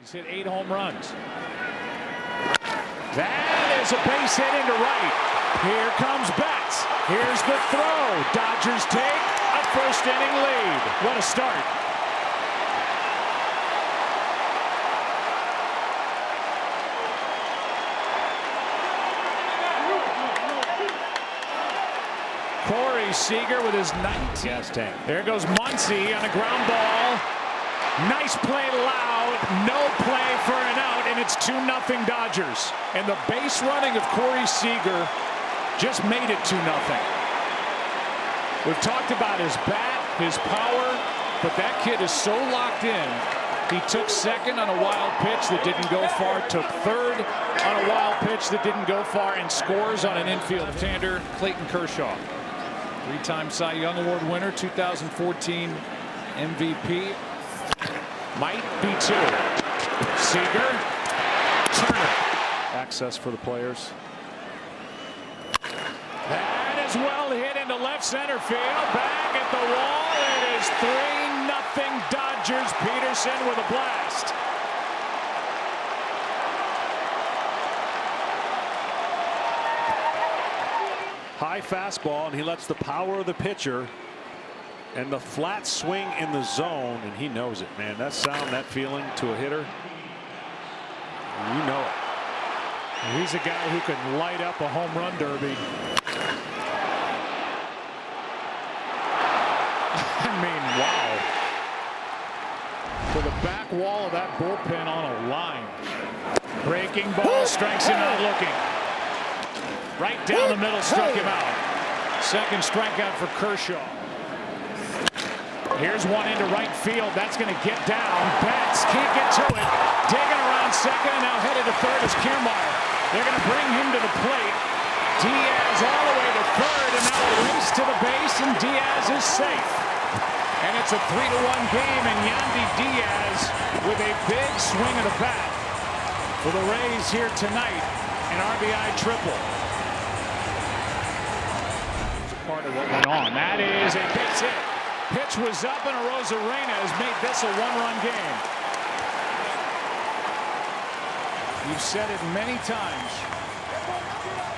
He's hit 8 home runs. That is a base hit into right. Here comes Betts. Here's the throw. Dodgers take a first inning lead. What a start. Corey Seager with his 19th gas tank. There goes Muncy on a ground ball. Nice play loud, no play for an out, and it's 2-0 Dodgers. And the base running of Corey Seager just made it 2-0. We've talked about his bat, his power, but that kid is so locked in. He took second on a wild pitch that didn't go far, took third on a wild pitch that didn't go far, and scores on an infield left-hander, Clayton Kershaw. 3-time Cy Young Award winner, 2014 MVP. Might be 2. Seager, Turner. Access for the players. That is well hit into left center field. Back at the wall. It is 3-0 Dodgers. Pederson with a blast. High fastball, and he lets the power of the pitcher and the flat swing in the zone, and he knows it, man. That sound, that feeling to a hitter, you know it. He's a guy who can light up a home run derby. I mean, wow. To the back wall of that bullpen on a line. Breaking ball, strikes him out looking. Right down the middle, struck him out. Second strikeout for Kershaw. Here's one into right field. That's going to get down. Betts can't get to it. Digging around second, and now headed to third is Kiermaier. They're going to bring him to the plate. Diaz all the way to third, and now a race to the base, and Diaz is safe. And it's a 3-1 game, and Yandy Diaz with a big swing of the bat for the Rays here tonight. An RBI triple. Part of what went on. That is a base hit. Pitch was up, and Arozarena has made this a 1-run game. You've said it many times.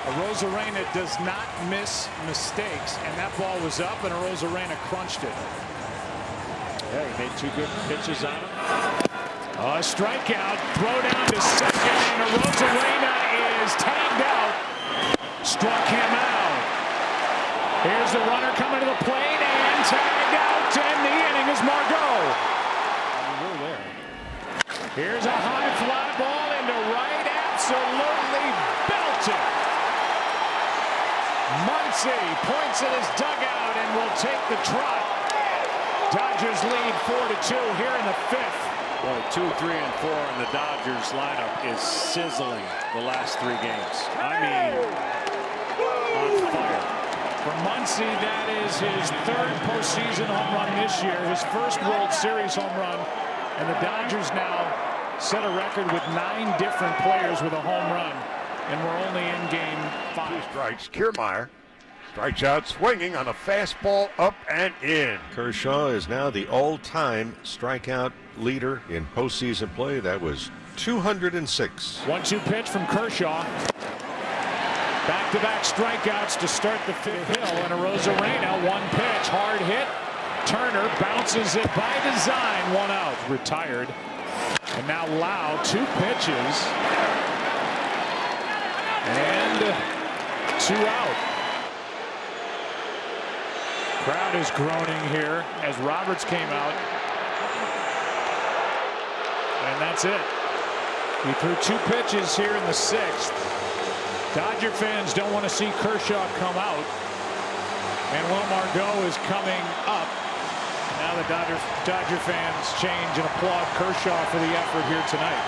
Arozarena does not miss mistakes, and that ball was up, and Arozarena crunched it. Yeah, he made 2 good pitches on him. A strikeout, throw down to second, and Arozarena is tagged out. Struck him out. Here's the runner coming to the plate, and tagged out, and the inning is Margot. We're there. Here's a high fly ball into right, absolutely belted. Muncy points at his dugout and will take the trot. Dodgers lead 4-2 here in the 5th. Boy, 2, 3, and 4 in the Dodgers lineup is sizzling the last 3 games. I mean, on fire. For Muncy, that is his 3rd postseason home run this year, his 1st World Series home run, and the Dodgers now set a record with 9 different players with a home run, and we're only in game 5. 2 strikes. Kiermaier strikes out swinging on a fastball up and in. Kershaw is now the all-time strikeout leader in postseason play. That was 206. 1-2 pitch from Kershaw. Back-to-back strikeouts to start the 5th hill, and Arozarena, 1 pitch, hard hit. Turner bounces it by design, 1 out, retired. And now Lau, 2 pitches, and 2 out. Crowd is groaning here as Roberts came out, and that's it. He threw 2 pitches here in the 6th. Dodger fans don't want to see Kershaw come out, and Will Margot is coming up. Now the Dodger fans change and applaud Kershaw for the effort here tonight.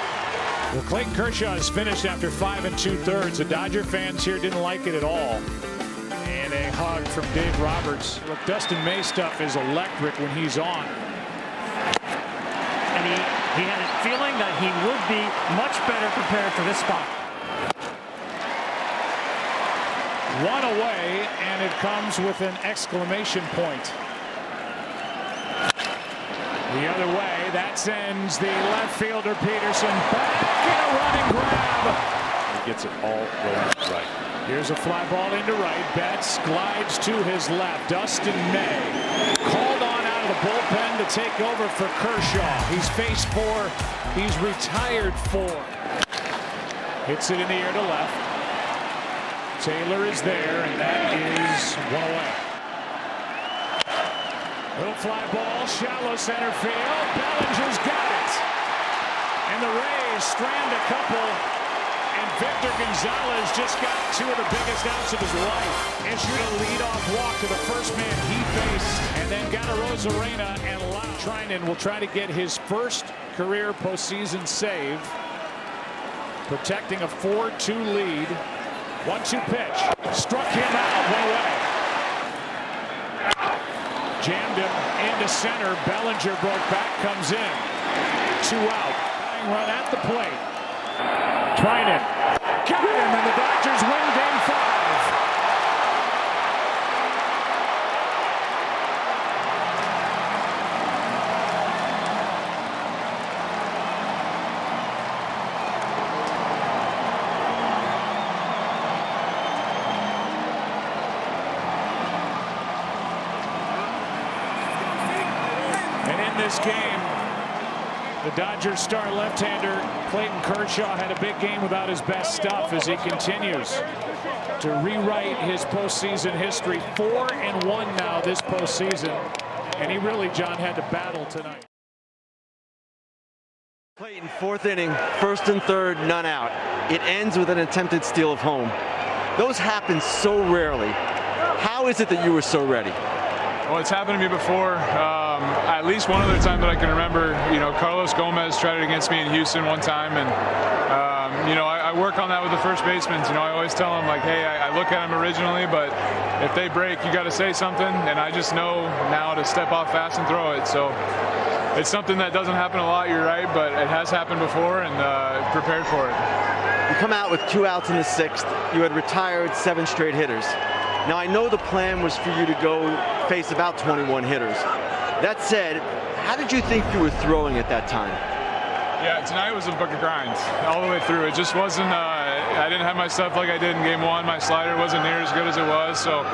Well, Clayton Kershaw is finished after 5 2/3. The Dodger fans here didn't like it at all. And a hug from Dave Roberts. Look, Dustin May stuff is electric when he's on. And he had a feeling that he would be much better prepared for this spot. 1 away, and it comes with an exclamation point. The other way, that sends the left fielder Pederson back in a running grab. He gets it all going right. Here's a fly ball into right. Betts glides to his left. Dustin May called on out of the bullpen to take over for Kershaw. He's faced 4. He's retired 4. Hits it in the air to left. Taylor is there, and that is 1 away. Little fly ball, shallow center field. Bellinger's got it. And the Rays strand a couple. And Victor Gonzalez just got 2 of the biggest outs of his life. Issued a leadoff walk to the first man he faced. And then got a Rosarena and Trinan will try to get his first career postseason save. Protecting a 4-2 lead. 1-2 pitch. Struck him out. 1 away. Jammed him into center. Bellinger broke back, comes in. 2 out. Run at the plate. Trinan got him, and the Dodgers win Game 5. And in this game, the Dodgers star left-hander Clayton Kershaw had a big game without his best stuff as he continues to rewrite his postseason history. 4-1 now this postseason, and he really, John, had to battle tonight. Clayton, 4th inning, 1st and 3rd, none out. It ends with an attempted steal of home. Those happen so rarely. How is it that you were so ready? Well, it's happened to me before. At least one other time that I can remember. Carlos Gomez tried it against me in Houston one time, and I work on that with the first basemen. I always tell them, like, hey, I look at them originally, but if they break, you got to say something, and I just know now to step off fast and throw it. So it's something that doesn't happen a lot, you're right, but it has happened before, and prepared for it. You come out with 2 outs in the 6th. You had retired 7 straight hitters. Now, I know the plan was for you to go face about 21 hitters. That said, how did you think you were throwing at that time? Yeah, tonight was a book of grinds all the way through. It just wasn't, I didn't have my stuff like I did in Game 1. My slider wasn't near as good as it was, so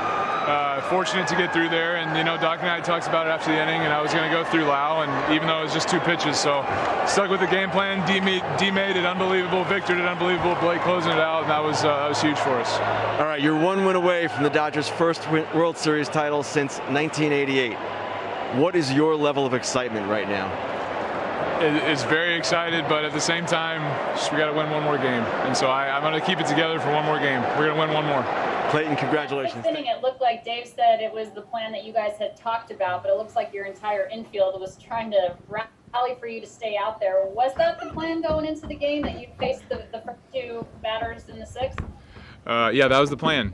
fortunate to get through there. And, Doc and I talked about it after the inning, and I was going to go through Lau, and even though it was just 2 pitches, so stuck with the game plan. D made it unbelievable. Victor did unbelievable. Blake closing it out, and that was huge for us. All right, you're 1 win away from the Dodgers' first World Series title since 1988. What is your level of excitement right now? It's very excited, but at the same time, we got to win 1 more game. And so I'm going to keep it together for 1 more game. We're going to win 1 more. Clayton, congratulations. It looked like Dave said it was the plan that you guys had talked about, but it looks like your entire infield was trying to rally for you to stay out there. Was that the plan going into the game, that you faced the first 2 batters in the 6th? Yeah, that was the plan.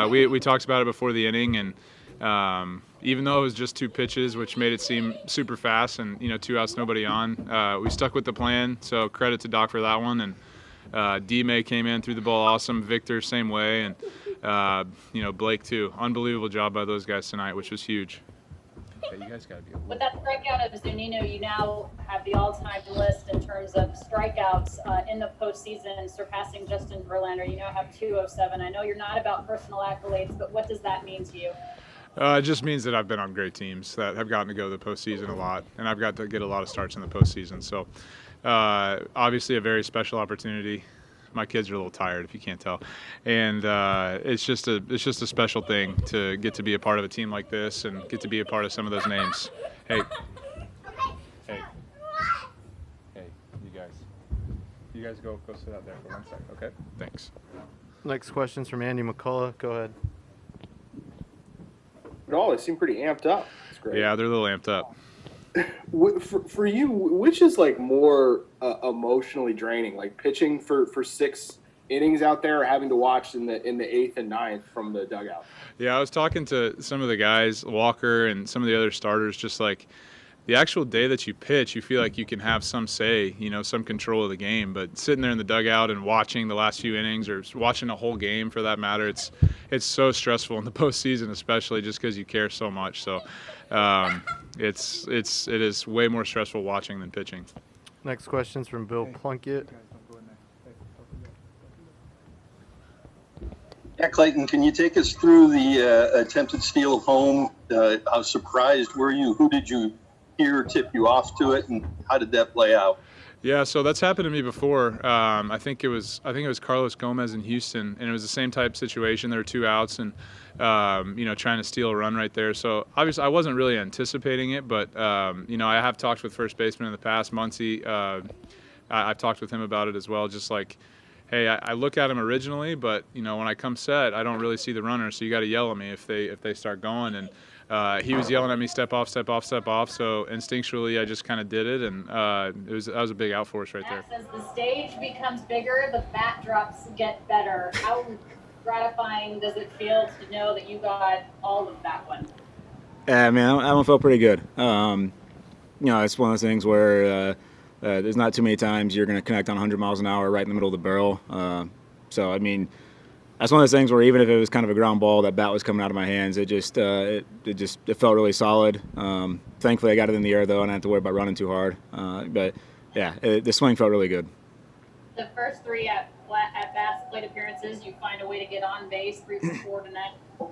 We talked about it before the inning, and even though it was just 2 pitches, which made it seem super fast, and 2 outs, nobody on, we stuck with the plan. So credit to Doc for that one. And D-May came in, threw the ball awesome. Victor, same way, and Blake too. Unbelievable job by those guys tonight, which was huge. Yeah, you guys gotta be. With that strikeout of Zunino, you now have the all-time list in terms of strikeouts in the postseason, surpassing Justin Verlander. You now have 207. I know you're not about personal accolades, but what does that mean to you? It just means that I've been on great teams that have gotten to go to the postseason a lot, and I've got to get a lot of starts in the postseason. So obviously a very special opportunity. My kids are a little tired, if you can't tell, and it's just a special thing to get to be a part of a team like this and get to be a part of some of those names. Hey, you guys go sit out there for 1 second, okay? Thanks. Next question's from Andy McCullough. Go ahead. No, they seem pretty amped up. It's great. Yeah, they're a little amped up. For you, which is like more emotionally draining, like pitching for 6 innings out there, or having to watch in the 8th and 9th from the dugout? Yeah, I was talking to some of the guys, Walker and some of the other starters, just like the actual day that you pitch, you feel like you can have some say, some control of the game. But sitting there in the dugout and watching the last few innings, or watching a whole game for that matter, it's so stressful in the postseason, especially just because you care so much. So it is way more stressful watching than pitching. Next question's from Bill Plunkett. Yeah, Clayton, can you take us through the attempted steal home? How surprised were you? Who did you hear tip you off to it, and how did that play out? Yeah, so that's happened to me before. I think it was Carlos Gomez in Houston, and it was the same type of situation. There were 2 outs, and trying to steal a run right there. So obviously, I wasn't really anticipating it, but I have talked with first baseman in the past, Muncy. I've talked with him about it as well. Just like, hey, I look at him originally, but when I come set, I don't really see the runner. So you got to yell at me if they start going. And he was yelling at me, step off, step off, step off. So instinctually, I just kind of did it, and that was a big out for us right there. As the stage becomes bigger, the backdrops get better. How gratifying does it feel to know that you got all of that one? Yeah, man, I felt pretty good. It's one of those things where there's not too many times you're going to connect on 100 miles an hour right in the middle of the barrel. So, I mean, that's one of those things where even if it was kind of a ground ball, that bat was coming out of my hands. It felt really solid. Thankfully, I got it in the air, though, and I didn't have to worry about running too hard. But, yeah, the swing felt really good. The first 3 at-bats, plate appearances, you find a way to get on base, 3 for 4 tonight, or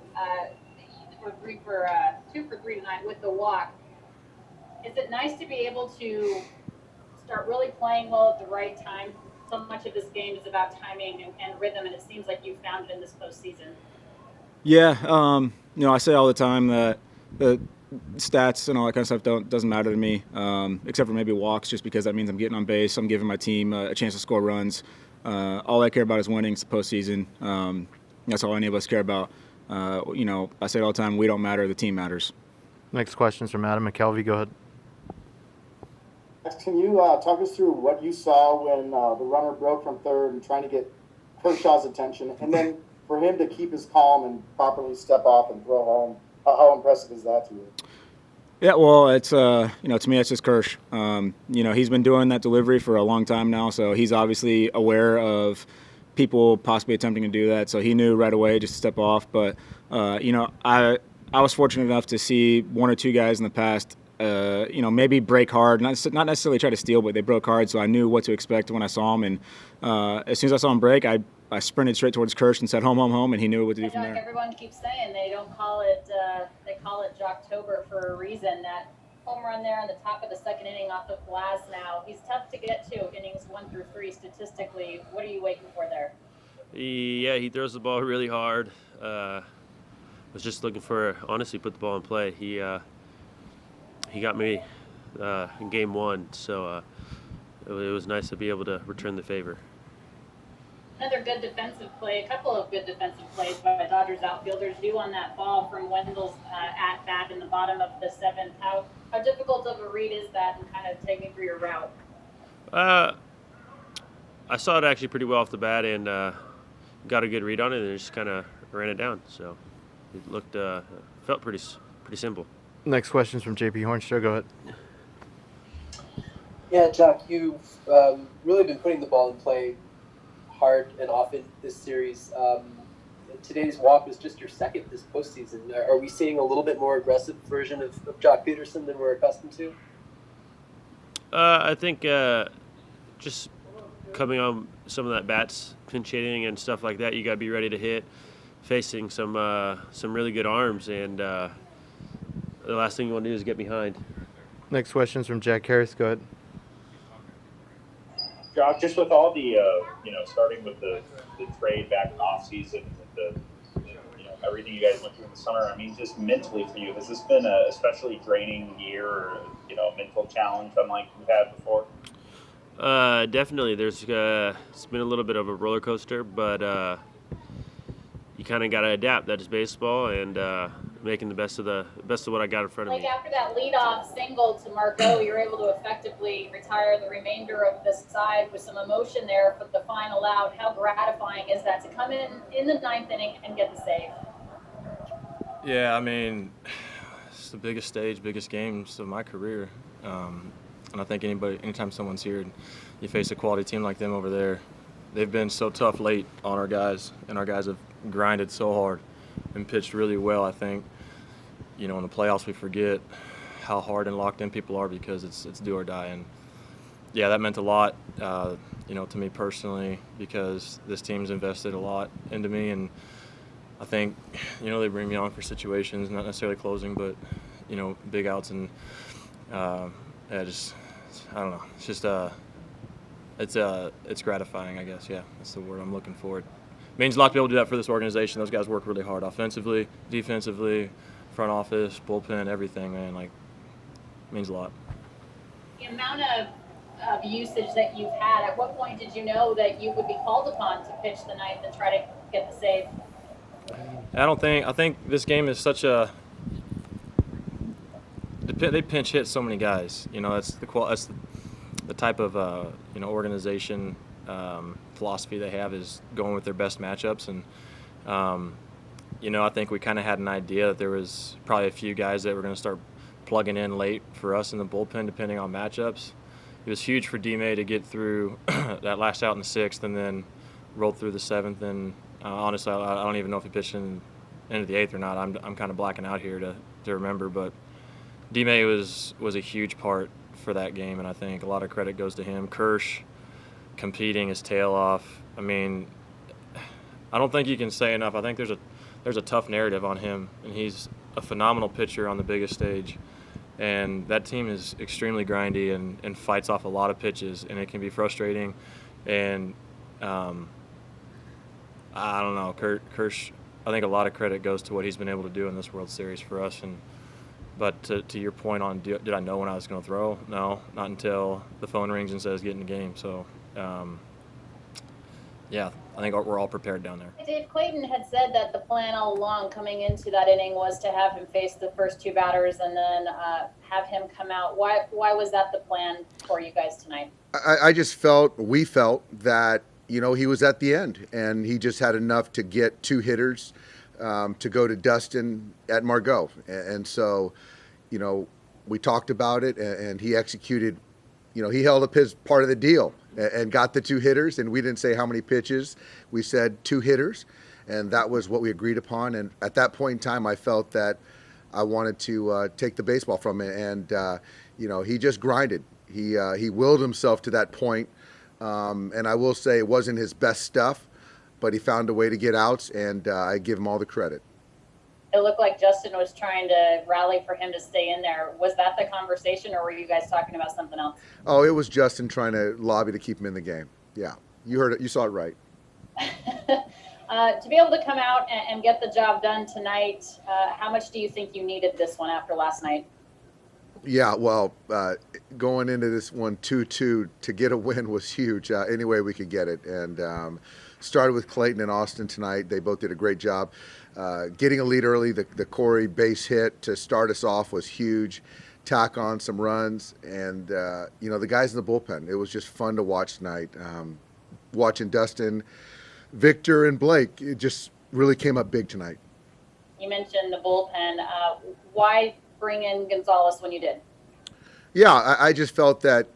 2 for 3 tonight with the walk. Is it nice to be able to start really playing well at the right time? So much of this game is about timing and rhythm, and it seems like you found it in this postseason. Yeah, I say all the time that the stats and all that kind of stuff doesn't matter to me, except for maybe walks, just because that means I'm getting on base, I'm giving my team a chance to score runs. All I care about is winning. It's the postseason. That's all any of us care about. I say it all the time, we don't matter, the team matters. Next question's from Adam McKelvey. Go ahead. Can you talk us through what you saw when the runner broke from third and trying to get Kershaw's attention, and then for him to keep his calm and properly step off and throw home? How impressive is that to you? Yeah, well, it's to me, it's just Kersh. He's been doing that delivery for a long time now, so he's obviously aware of people possibly attempting to do that. So he knew right away just to step off. But I was fortunate enough to see 1 or 2 guys in the past, maybe break hard, not necessarily try to steal, but they broke hard. So I knew what to expect when I saw him. And as soon as I saw him break, I sprinted straight towards Kersh and said, home, home, home, and he knew what to do from there. Everyone keeps saying they don't call it, they call it Jocktober for a reason. That home run there on the top of the second inning off of Glass now. He's tough to get to, innings 1 through 3 statistically. What are you waiting for there? Yeah, he throws the ball really hard. Was just looking for, honestly, put the ball in play. He got me in game 1, so it was nice to be able to return the favor. Another good defensive play, a couple of good defensive plays by Dodgers outfielders due on that ball from Wendell's at-bat in the bottom of the 7th. How difficult of a read is that, and kind of take me through your route? I saw it actually pretty well off the bat and got a good read on it, and just kind of ran it down. So it looked felt pretty simple. Next question's from JP Hornstra. Go ahead. Yeah, Jock, you've really been putting the ball in play hard and often this series. Today's walk was just your 2nd this postseason. Are we seeing a little bit more aggressive version of Jock Pederson than we're accustomed to? I think just coming on some of that bats, pinch hitting and stuff like that, you got to be ready to hit, facing some really good arms, and the last thing you want to do is get behind. Next question's from Jack Harris. Go ahead. Jock, just with all the, starting with the trade back in the offseason, everything you guys went through in the summer, I mean, just mentally for you, has this been a especially draining year or, mental challenge unlike you've had before? Definitely. It's been a little bit of a roller coaster, but you kind of got to adapt. That is baseball, and making the best of what I got in front of me. After that leadoff single to Margot, you're able to effectively retire the remainder of the side with some emotion there for the final out. How gratifying is that to come in the 9th inning and get the save? Yeah, I mean, it's the biggest stage, biggest games of my career. And I think anytime someone's here and you face a quality team like them over there, they've been so tough late on our guys, and our guys have grinded so hard and pitched really well. I think, in the playoffs we forget how hard and locked in people are because it's do or die. And yeah, that meant a lot, to me personally, because this team's invested a lot into me, and I think, they bring me on for situations, not necessarily closing, but, big outs, and I don't know. It's just it's gratifying, I guess. Yeah, that's the word I'm looking for. It means a lot to be able to do that for this organization. Those guys work really hard, offensively, defensively, front office, bullpen, everything, man. Like, it means a lot. The amount of usage that you've had, at what point did you know that you would be called upon to pitch the ninth and try to get the save? I think this game is such a. They pinch hit so many guys. That's the type of organization philosophy they have, is going with their best matchups. And I think we kind of had an idea that there was probably a few guys that were going to start plugging in late for us in the bullpen, depending on matchups. It was huge for D-May to get through that last out in the 6th and then rolled through the 7th. And honestly, I don't even know if he pitched into the 8th or not. I'm kind of blacking out here to remember, but D-May was a huge part for that game, and I think a lot of credit goes to him. Kersh competing his tail off. I mean, I don't think you can say enough. I think there's a tough narrative on him, and he's a phenomenal pitcher on the biggest stage. And that team is extremely grindy and fights off a lot of pitches, and it can be frustrating. And I don't know, Kersh, I think a lot of credit goes to what he's been able to do in this World Series for us. But to your point on did I know when I was going to throw? No, not until the phone rings and says get in the game. So, yeah, I think we're all prepared down there. Dave Clayton had said that the plan all along coming into that inning was to have him face the first two batters and then have him come out. Why was that the plan for you guys tonight? We felt that, he was at the end, and he just had enough to get two hitters to go to Dustin at Margot. And so, we talked about it, and he executed, he held up his part of the deal and got the two hitters, and we didn't say how many pitches. We said two hitters, and that was what we agreed upon. And at that point in time, I felt that I wanted to take the baseball from him, and, he just grinded. He willed himself to that point, and I will say it wasn't his best stuff, but he found a way to get outs, and I give him all the credit. It looked like Justin was trying to rally for him to stay in there. Was that the conversation, or were you guys talking about something else? Oh, it was Justin trying to lobby to keep him in the game. Yeah, you heard it. You saw it right. To be able to come out and get the job done tonight, how much do you think you needed this one after last night? Yeah, well, going into this one 2-2 to get a win was huge. Any way we could get it. And started with Clayton and Austin tonight. They both did a great job. Getting a lead early, the Corey base hit to start us off was huge. Tack on some runs. And, the guys in the bullpen, it was just fun to watch tonight. Watching Dustin, Victor, and Blake, it just really came up big tonight. You mentioned the bullpen. Why bring in Gonzalez when you did? Yeah, I just felt that,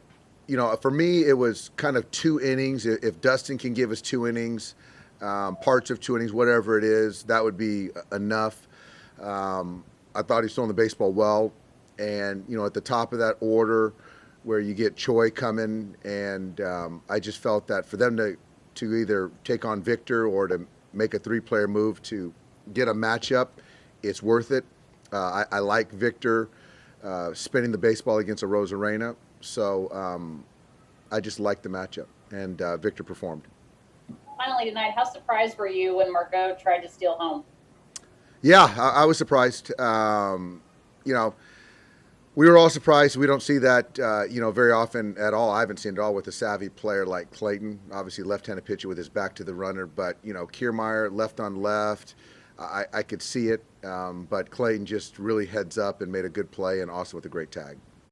for me, it was kind of 2 innings. If Dustin can give us 2 innings, parts of 2 innings, whatever it is, that would be enough. I thought he's throwing the baseball well. And, at the top of that order where you get Choi coming, and I just felt that for them to either take on Victor or to make a 3-player move to get a matchup, it's worth it. I like Victor spinning the baseball against a Rosarena. So I just liked the matchup, and Victor performed. Finally tonight, how surprised were you when Margot tried to steal home? Yeah, I was surprised. We were all surprised. We don't see that, very often at all. I haven't seen it all with a savvy player like Clayton. Obviously, left-handed pitcher with his back to the runner. But, Kiermaier, left on left, I could see it. But Clayton just really heads up and made a good play, and also with a great tag.